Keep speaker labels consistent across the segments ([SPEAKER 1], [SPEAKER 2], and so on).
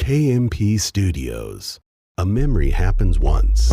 [SPEAKER 1] KMP Studios. A memory happens once.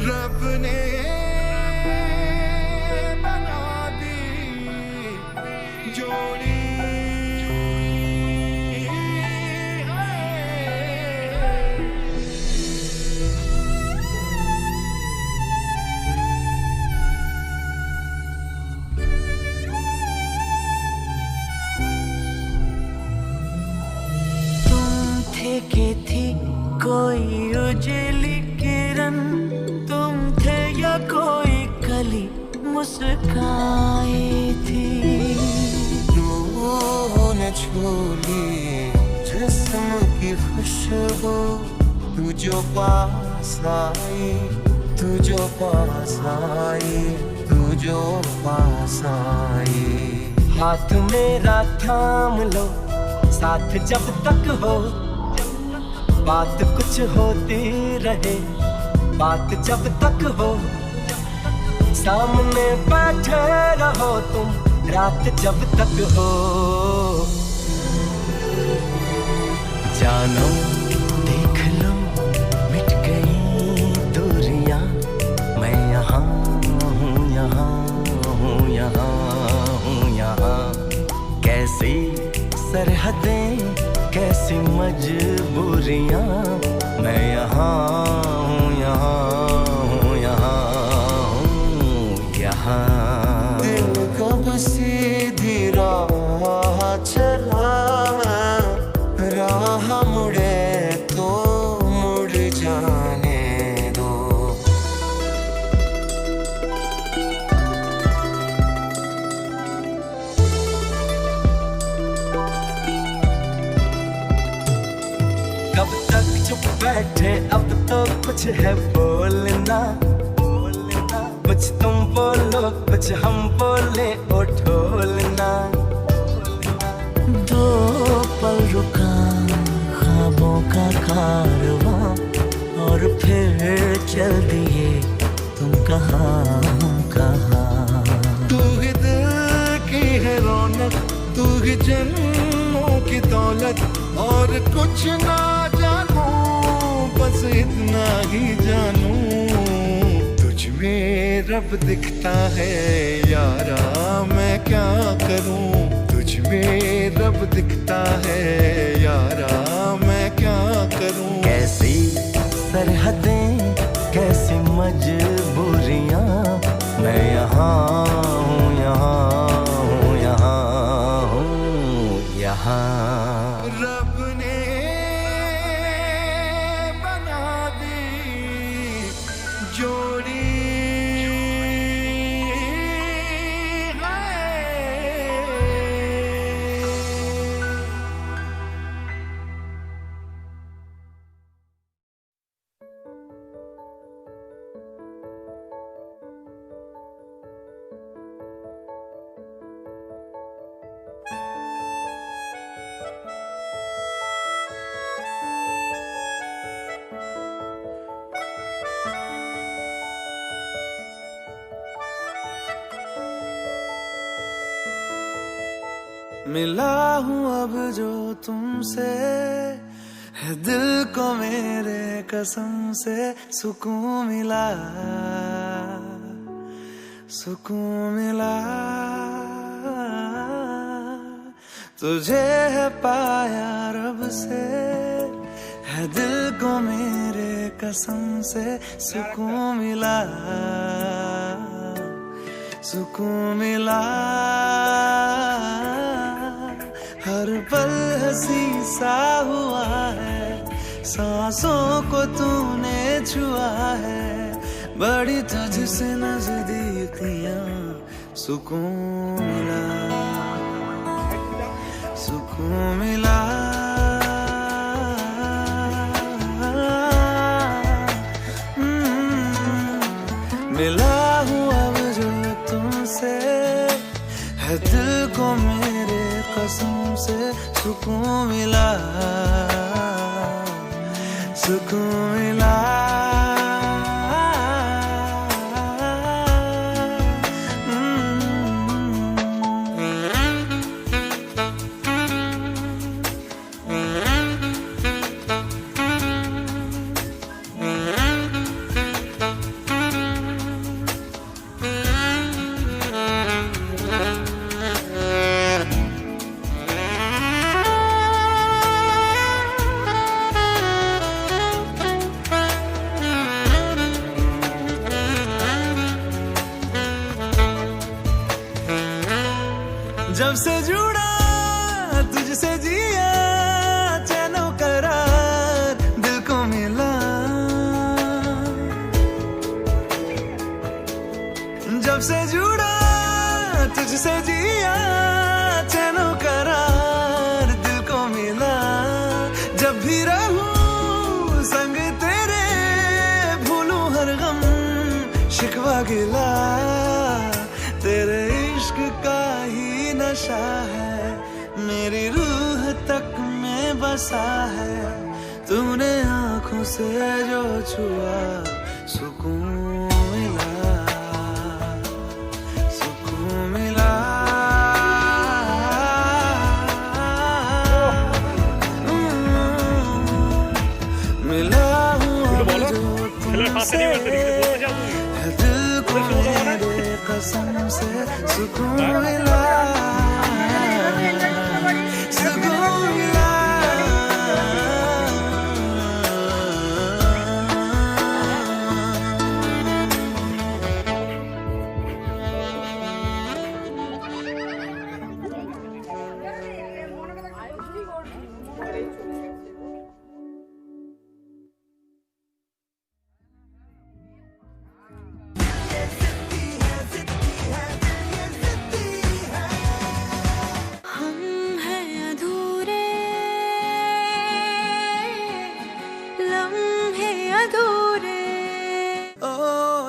[SPEAKER 2] रब ने बना दी जोड़ी
[SPEAKER 3] तुम थे कि थी कोई उजली किरण, तुम थे या कोई कली मुस्काई थी।
[SPEAKER 2] रूह ने छू ली जिस्म की खुशबू, तू जो पास आई, तू जो पास आई, तू जो पास आई।
[SPEAKER 3] हाथ मेरा थाम लो साथ जब तक हो, बात कुछ होती रहे बात जब तक हो। सामने बैठे रहो तुम रात जब तक हो। जानो देख लो मिट गई दूरियां, मैं यहाँ हूँ यहाँ हूँ यहाँ हूँ यहाँ। कैसी सरहदें कैसी मजबूरियां, मैं यहाँ हूँ यहाँ हूँ यहाँ हूँ यहाँ।
[SPEAKER 2] दिल कब सीधी राह चला, राह मुड़े तो मुड़ जाने दो।
[SPEAKER 3] कब तक चुप बैठे अब तो कुछ है बोलना, कुछ तुम बोलो कुछ हम बोले ओ ढोलना। दो पल रुका ख्वाबों का कारवां, और फिर चल दिए तुम कहाँ हम कहाँ।
[SPEAKER 2] तू ही दिल की है रौनक, तू ही जन्मों की दौलत, और कुछ ना जानू बस इतना ही जानू। तुझ में रब दिखता है यारा मैं क्या करूं, तुझ में रब दिखता है यारा मैं क्या करूं।
[SPEAKER 3] कैसी सरहदें कैसी मजबूरियां, मैं यहाँ हूँ यहाँ हूँ यहाँ हूँ यहाँ।
[SPEAKER 2] रब ने बना दी जोड़ी
[SPEAKER 4] मिला हूँ अब जो तुमसे, है दिल को मेरे कसम से सुकून मिला, सुकून मिला। तुझे है पाया रब से, है दिल को मेरे कसम से सुकून मिला, सुकून मिला। हर पल हंसी सा हुआ है, सांसों को तूने छुआ है, बड़ी तुझसे नजदीकियां, सुकून मिला, सुकून मिला। मिला हूँ अब जो तुमसे, है दिल को मेरे कसम से सुकून मिला, सुकून मिला। जब से जुड़ा तुझसे जिया, चैनो करार दिल को मिला। जब से जुड़ा तुझसे जिया, चैनो करार दिल को मिला। जब भी रहूं संग तेरे, भूलूं हर गम शिकवा गिला। तेरे इश्क का ही नशा है, मेरी रूह तक में बसा है। तूने आंखों से जो छुआ, सुकून मिला, सुकून मिला। मिला हूँ अब जो तुमसे, है दिल को मेरे कसम से सुकून मिला, सुकून मिला।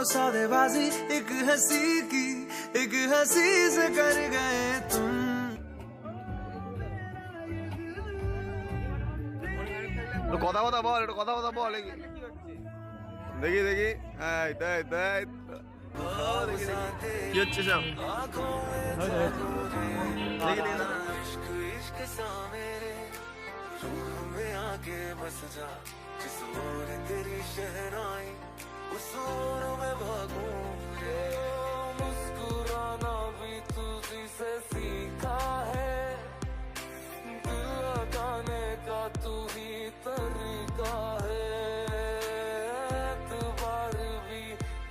[SPEAKER 4] सौदेबाजी एक हंसी की, एक हंसी से कर गए तुम।
[SPEAKER 5] কথা কথা বল, একটু কথা কথা বল। দেখি দেখি, কি হচ্ছে সব? দেখি দেখি না, जिस ओर तेरी शहनाई उस ओर मैं भागूं रे। मुस्कुराना भी तुझी से सीखा है, दिल लगाने का तू ही तरीका है। एतबार भी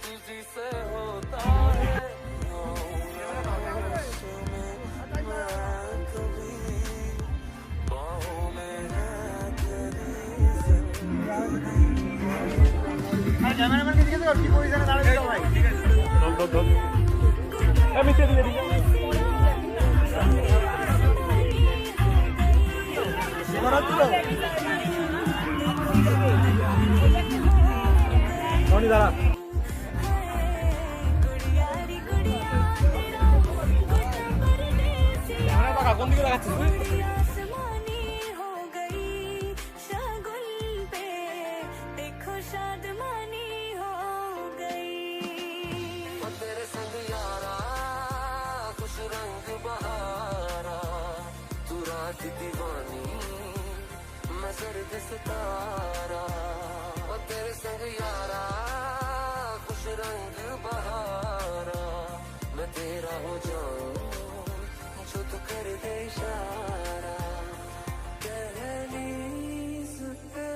[SPEAKER 5] तुझी से होता है, मैं कभी बाहों में है तेरी ক্যামেরাম্যানকে দিকে তো কি পজিশনে দাঁড়িয়ে দিও ভাই। ধর আমি চেয়ে দিয়ে দিই। করাচ্ছিল ননি দাঁড়া। ক্যামেরা কোন দিকে রাখাচ্ছিস তুই? दीवानी मैं सर्द सितारा, और तेरे संग यारा खुश रंग बहारा। मैं तेरा हो जाऊं जो तू कर दे इशारा। दहलीज़ पे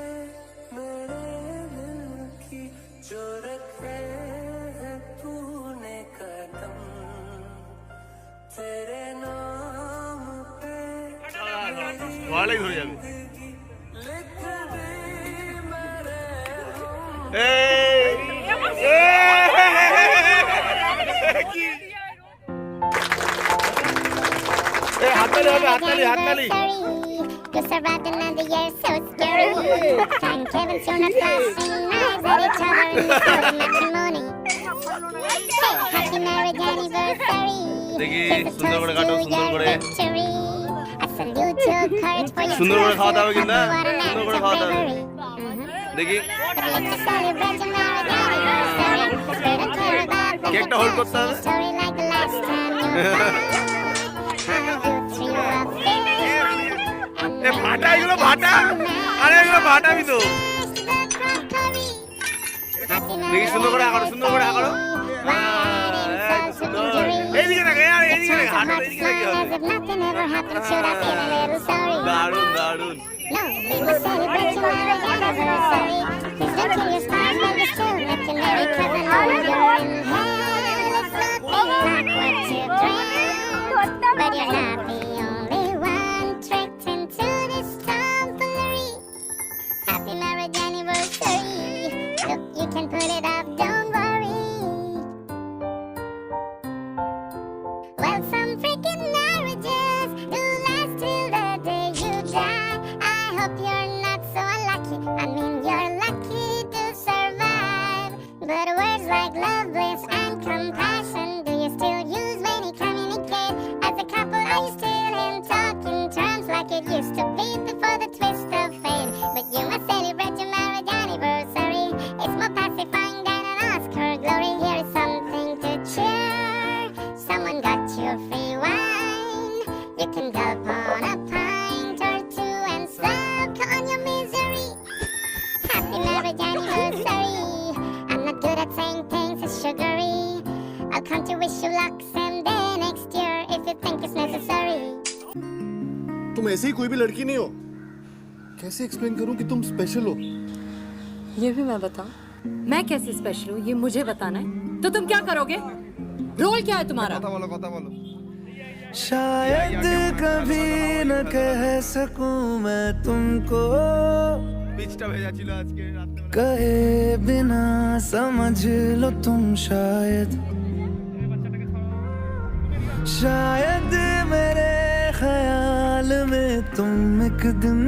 [SPEAKER 5] ভালোই ধরে যাবে। হাততালি হবে, হাততালি হাততালি।
[SPEAKER 6] You survived another year, so scary. Time Kevin soon a flashing knives at each other in the court of matrimony. Hey, happy marriage anniversary. Here's a toast to your victory. I salute your courage for your
[SPEAKER 5] সুন্দর করে খাওয়াতে হবে কিন্তু,
[SPEAKER 6] what an
[SPEAKER 5] সুন্দর করে
[SPEAKER 6] act of
[SPEAKER 5] খাওয়াতে হবে।
[SPEAKER 6] bravery.
[SPEAKER 5] দেখি
[SPEAKER 6] But let's celebrate your marriage anniversary. Spread a clear about the
[SPEAKER 5] কেকটা হোল্ড করতে হবে।
[SPEAKER 6] story like the last time you were
[SPEAKER 5] এ ভাটা, এগুলো ভাটা, আরে এগুলো ভাটাবি তো। দেখি সুন্দর করে আঁকাড়ো, সুন্দর করে আঁকাড়ো। এইদিকে থাকে, আরে এইদিকে থাকে, হাঁটো এইদিকে থাকে হবে। দারুণ দারুণ।
[SPEAKER 6] No, we will celebrate your marriage anniversary. Please don't kill your spouse, but you still let your married cousin know you're in hell. It's nothing like what you dreamt, but you're not the only one tricked into this tomfoolery. Happy marriage anniversary. Look, you can put it up, don't worry. Well, some freaking marriages do last till the day you die. I hope you're not so unlucky. I mean, you're lucky to survive. But words like love, bliss, and compassion, do you still use when you communicate? As a couple, are you still in talking terms like it used to be before the twist of fate? But you must celebrate your marriage anniversary. It's more pacifying than an Oscar glory. Here is something to cheer. Someone got you free wine. You can gulp on a pint or two and suck on your misery. Happy marriage anniversary. I'm not good at saying things is sugary. I'll come to wish you luck someday next year if you think it's necessary.
[SPEAKER 2] तुम ऐसी ही कोई भी लड़की नहीं हो। कैसे explain करूं कि तुम स्पेशल हो?
[SPEAKER 7] ये भी मैं बताऊं? मैं कैसे स्पेशल हूँ ये मुझे बताना है, तो तुम क्या करोगे? रोल क्या है तुम्हारा?
[SPEAKER 2] কথা বলো।
[SPEAKER 4] शायद कभी न कह सकूं मैं तुमको,
[SPEAKER 5] পিচটা ভেজা ছিল আজকে রাতে।
[SPEAKER 4] कहे बिना समझ लो तुम शायद। शायद मेरे ख्याल में तुम एक दिन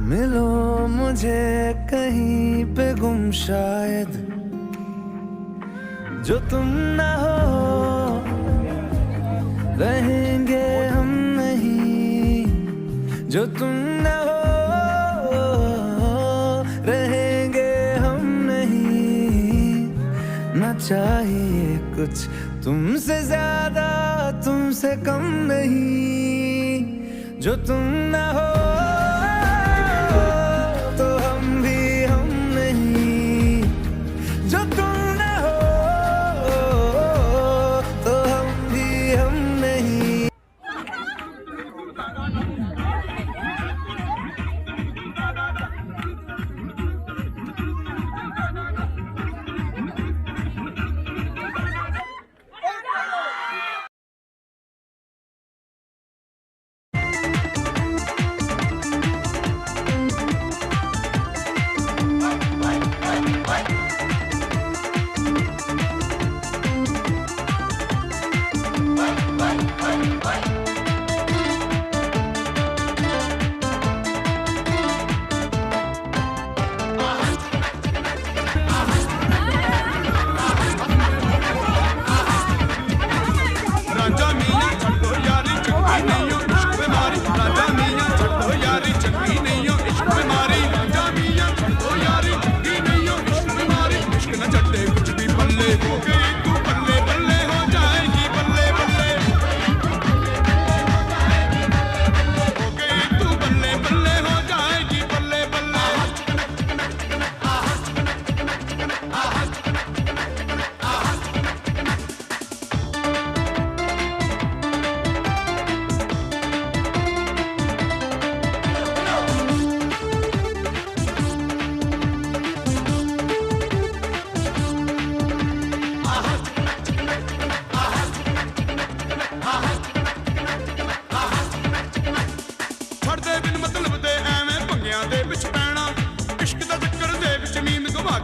[SPEAKER 4] मिलो मुझे कहीं पे गुम शायद। जो तुम ना हो रहेंगे हम नहीं, जो तुम ना हो रहेंगे हम नहीं। ना चाहिए कुछ तुमसे ज्यादा तुमसे कम नहीं, जो तुम ना हो तो हम भी हम नहीं, जो तुम ना हो तो हम भी हम नहीं।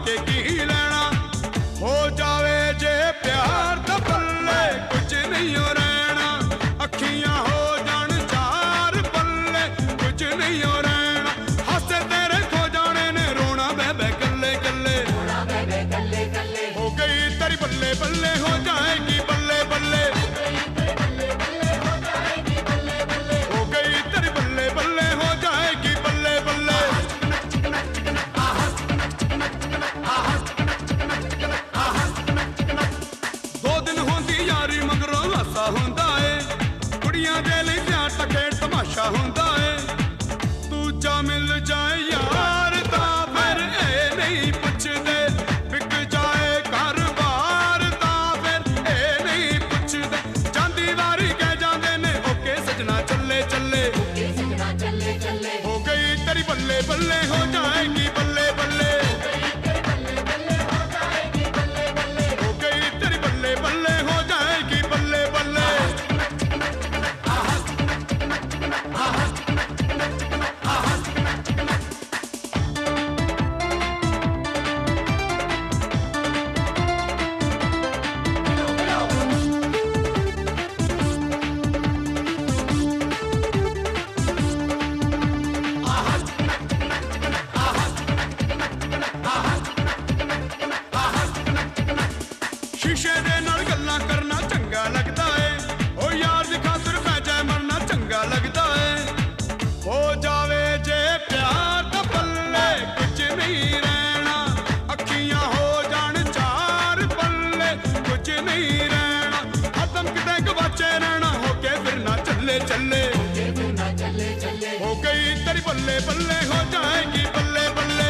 [SPEAKER 2] के की लेना हो जावे जे प्यार दा पल्ले कुछ नहीं हो रहना अखियां हो जान चार पल्ले कुछ नहीं हो रहना हंसे तेरे खो जाने ने रोना बे कल्ले कल्ले हो गई तेरी बल्ले बल्ले हो जाएगी बल्ले बल्ले हो गई तेरी बल्ले बल्ले हो जाएगी बल्ले बल्ले दो दिन होंदी यारी मगरों हासा हुंदा है कुड़ियां दे लई प्यार दा खेड तमाशा हुंदा है तू जा मिल जाए यार ता फिर ए नहीं पुछदे बिक जाए घर-बार ता फिर ए नहीं पुछदे जांदी वारी कह जांदे ने ओके सजना चले चले हो गई तेरी बल्ले बल्ले हो जाएगी बल्ले बल्ले हो गई तेरी बल्ले बल्ले हो जाएगी बल्ले बल्ले शीशे दे नाल गल्लां करना चंगा लगदा है ओ यार दी खातिर पै जाए मरना चंगा लगदा है हो जावे जे प्यार दा पल्ले कुछ नहीं रहना अखियां हो जान चार पल्ले कुछ नहीं रहना हदम किते गवाचे रहना होके फिर ना चले चले हो गई तेरी बल्ले बल्ले हो जाएगी बल्ले बल्ले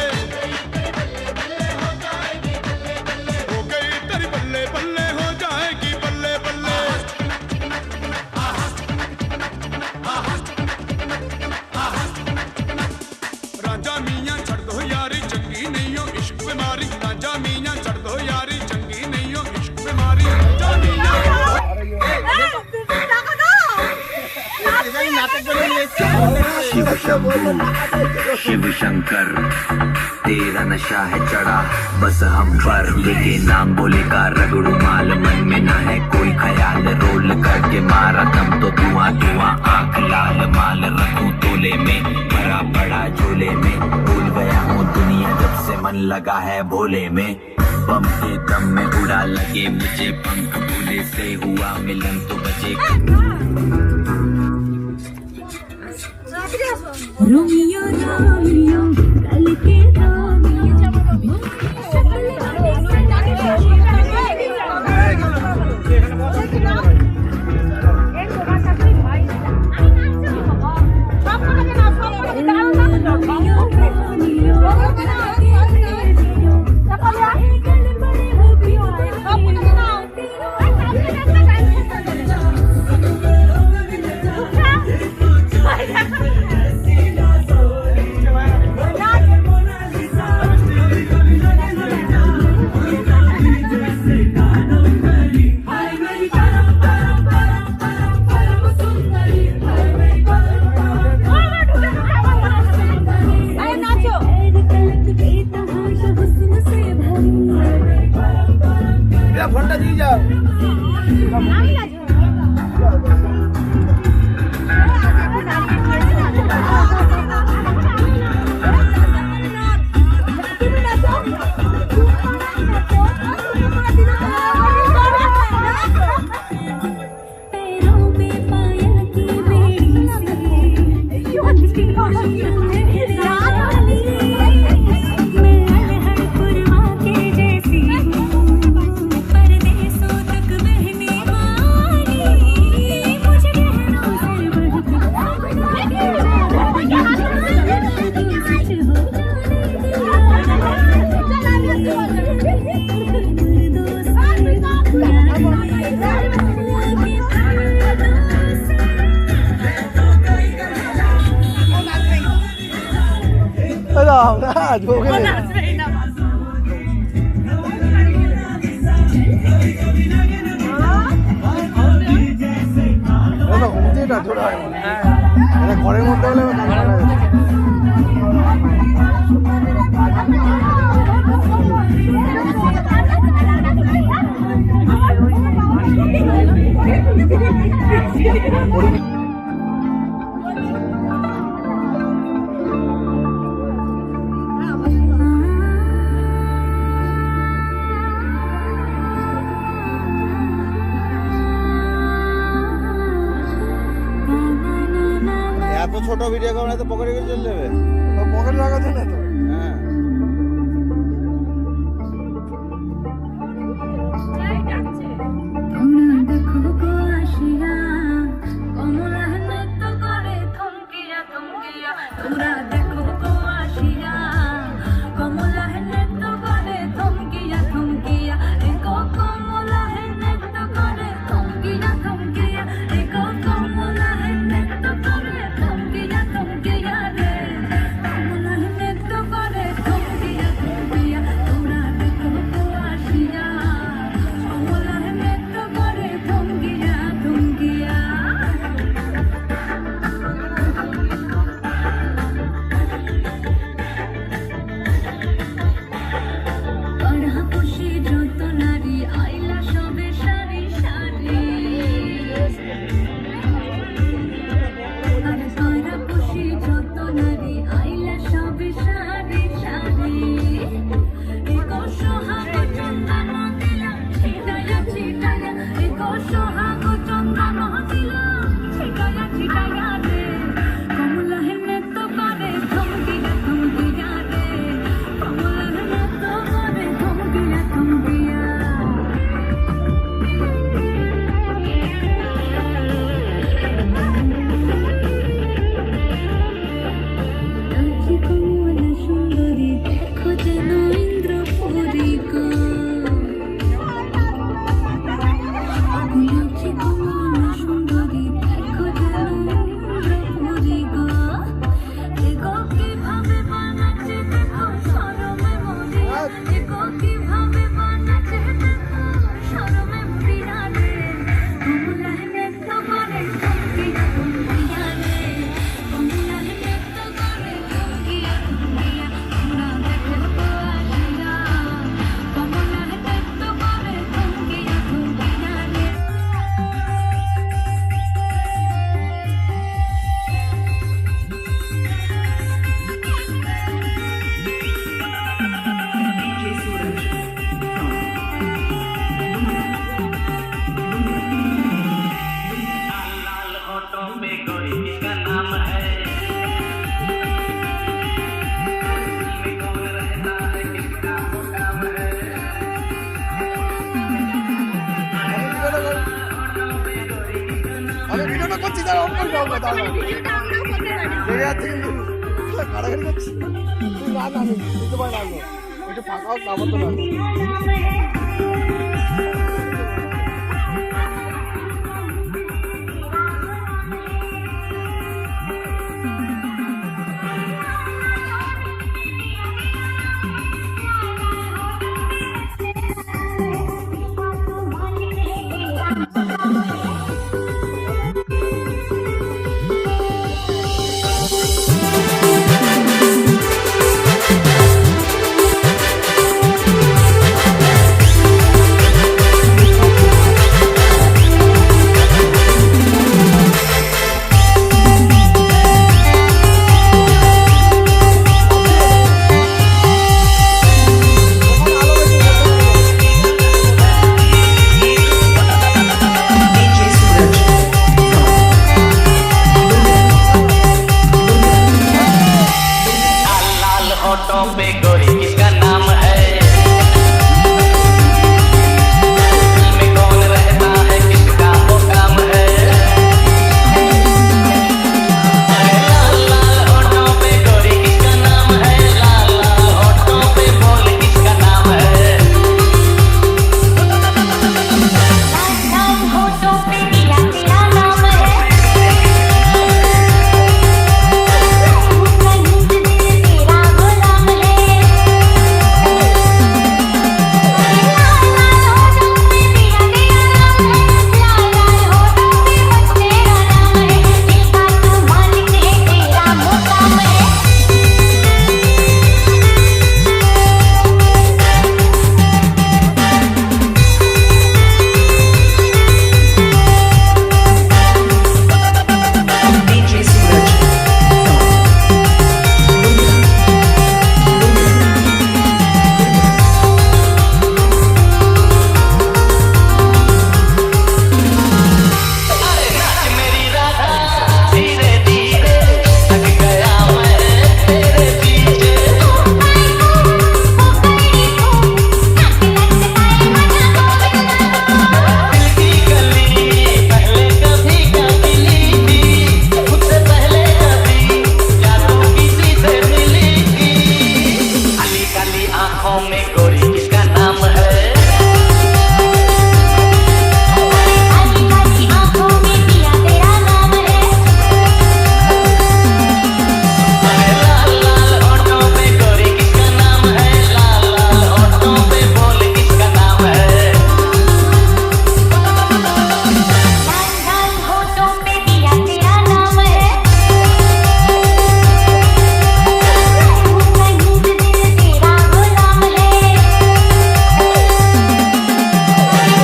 [SPEAKER 2] हो गई तेरी बल्ले बल्ले हो जाएगी बल्ले बल्ले राजा मियां छड़ दो यारी चंगी नहीं हो इश्क बीमारी राजा मियां छड़ दो यारी चंगी नहीं हो इश्क बीमारी राजा मियां
[SPEAKER 8] शिव शंभू शिव शंकर तेरा नशा है चढ़ा बस हम पर के नाम बोले का रगड़ू माल मन में ना है कोई ख्याल रोल करके मारा दम तो धुआं धुआं आंख लाल माल रखूं तोले में भरा पड़ा झोले में भूल गया हूँ दुनिया जब से मन लगा है भोले में बम के दम में उड़ा लगे मुझे पंख भूले से हुआ मिलन तो बचे
[SPEAKER 9] रोमियो रोमियो कल के
[SPEAKER 5] ঘরের মধ্যে হলে
[SPEAKER 9] Thank you.
[SPEAKER 5] এত ছোট ভিডিও করো না তো পকেটে করে চলে যাবে।
[SPEAKER 4] পকেটে রাখা যায় না তো।
[SPEAKER 5] হ্যাঁ
[SPEAKER 9] তোমরা দেখো গো আসিয়া কমলা নৃত্য করে থমকিয়া থমকিয়া তোমরা দেখো গো আসিয়া কমলা নৃত্য করে থমকিয়া থমকিয়া একো কমলা নৃত্য করে থমকিয়া থমকিয়া একো কমলা নৃত্য করে থমকিয়া থমকিয়া রে কমলা নৃত্য করে থমকিয়া থমকিয়া তোমরা দেখো গো আসিয়া কমলা নৃত্য করে থমকিয়া থমকিয়া পড়া খুশি যত নারী আইলা সবে সারি সারি আর পড়া খুশি যত নারী আইলা সবে সারি সারি এক সোহাগ চন্দন দিলাম ছিটায়া ছিটায়া এক সোহাগ চন্দন দিলাম ছিটায়া ছিটায়া রে কমলা নৃত্য করে থমকিয়া থমকিয়া রে কমলা নৃত্য করে থমকিয়া থমকিয়া কাছে কমলা সুন্দরী দেখো যেন ইন্দ্রপুরী গো কাছে কমলা সুন্দরী দেখো যেন ইন্দ্রপুরী গো এগো কিভাবে বানাচ্ছে দেখো শরমে মরিয়া এগো কিভাবে বানাচ্ছে দেখো শরমে মরিয়া রে কমলা নৃত্য করে থমকিয়া থমকিয়া রে কমলা নৃত্য করে থমকিয়া থমকিয়া তোমরা দেখো গো আসিয়া কমলা নৃত্য করে থমকিয়া থমকিয়া রে
[SPEAKER 4] আমি ভিডিওটা করছি তার অন করে দাও দাও বেরিয়ে যাচ্ছে কিন্তু কারাগারি করছি তুই না না আমি দিতে পারি না একটু ফাঁকা হোক নামতো না
[SPEAKER 8] आंखों में गोरी किसका नाम है?
[SPEAKER 9] काली काली आंखों में पिया तेरा नाम है।
[SPEAKER 8] लाल लाल होठों पे गोरी किसका नाम है? लाल लाल होठों पे बोल किसका नाम है?
[SPEAKER 9] लाल लाल होठों पे पिया तेरा नाम है। नहीं दिल तेरा गुलाम है।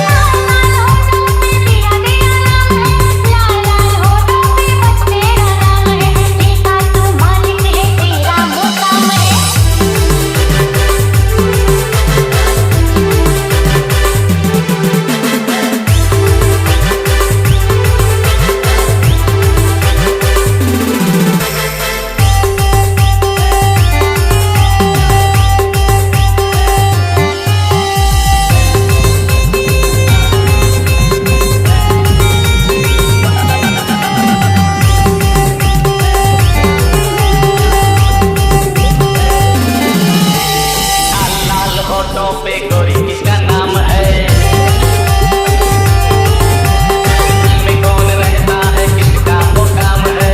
[SPEAKER 9] लाल लाल होठों पे पिया तेरा नाम है। लाल लाल होठों पे बस तेरा नाम है। देखा तू मालिक है तेरा मुकाम है।
[SPEAKER 8] लाल लाल होठों पे गोरी किसका नाम है? दिल में कौन रहता है किसका मुकाम है?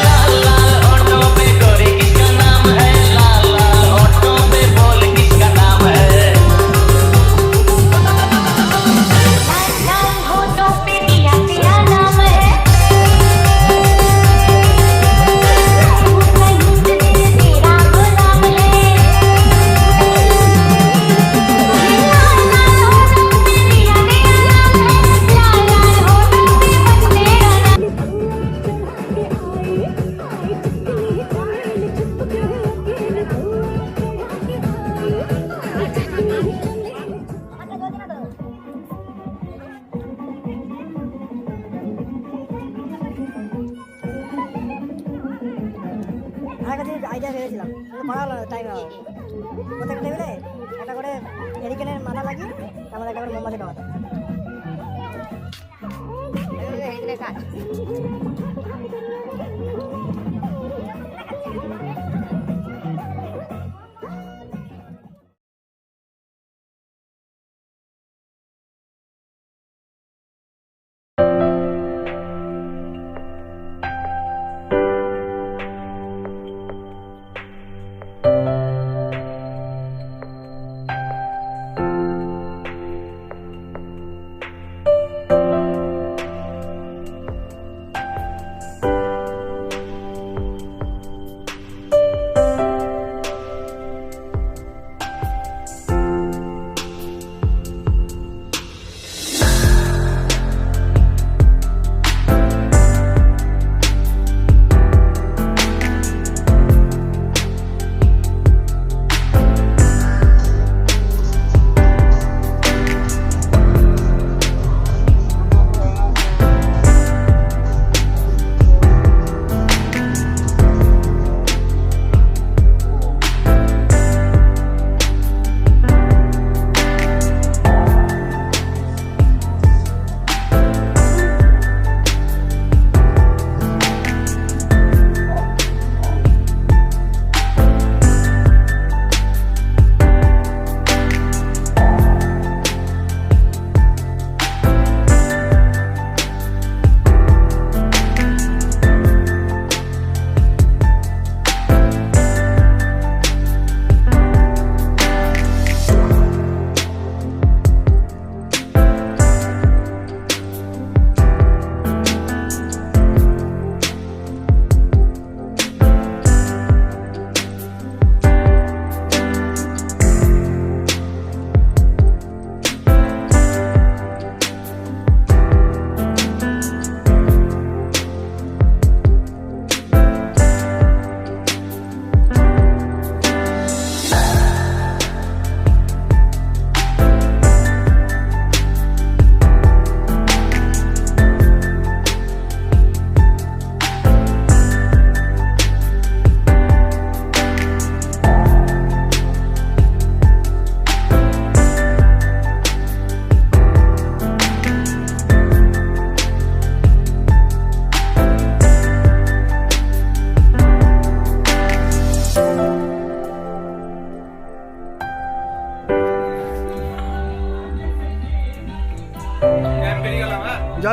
[SPEAKER 8] लाल लाल होठों पे गोरी किसका नाम है? लाल लाल होठों पे बोल किसका नाम है?
[SPEAKER 9] लाल लाल होठों पे पिया तेरा नाम है। नहीं दिल तेरा गुलाम है। लाल लाल होठों पे पिया तेरा नाम है। लाल लाल होठों पे बस तेरा नाम
[SPEAKER 10] আরেকটা জিনিস আইডিয়া ভেবেছিলাম কিন্তু করা হলো টাইম হবে প্রত্যেক টেবিলে একটা করে হেরিকেনের মাথা লাগিয়ে আমাদের একটা করে মোমবাতি দেওয়া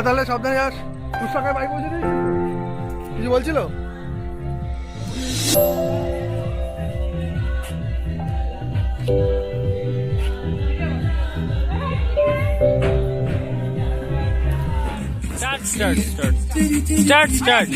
[SPEAKER 4] দাদা তাহলে সাবধানে যাস পুস্তকের বাড়ি পৌঁছে দিস কিছু বলছিল
[SPEAKER 5] Start.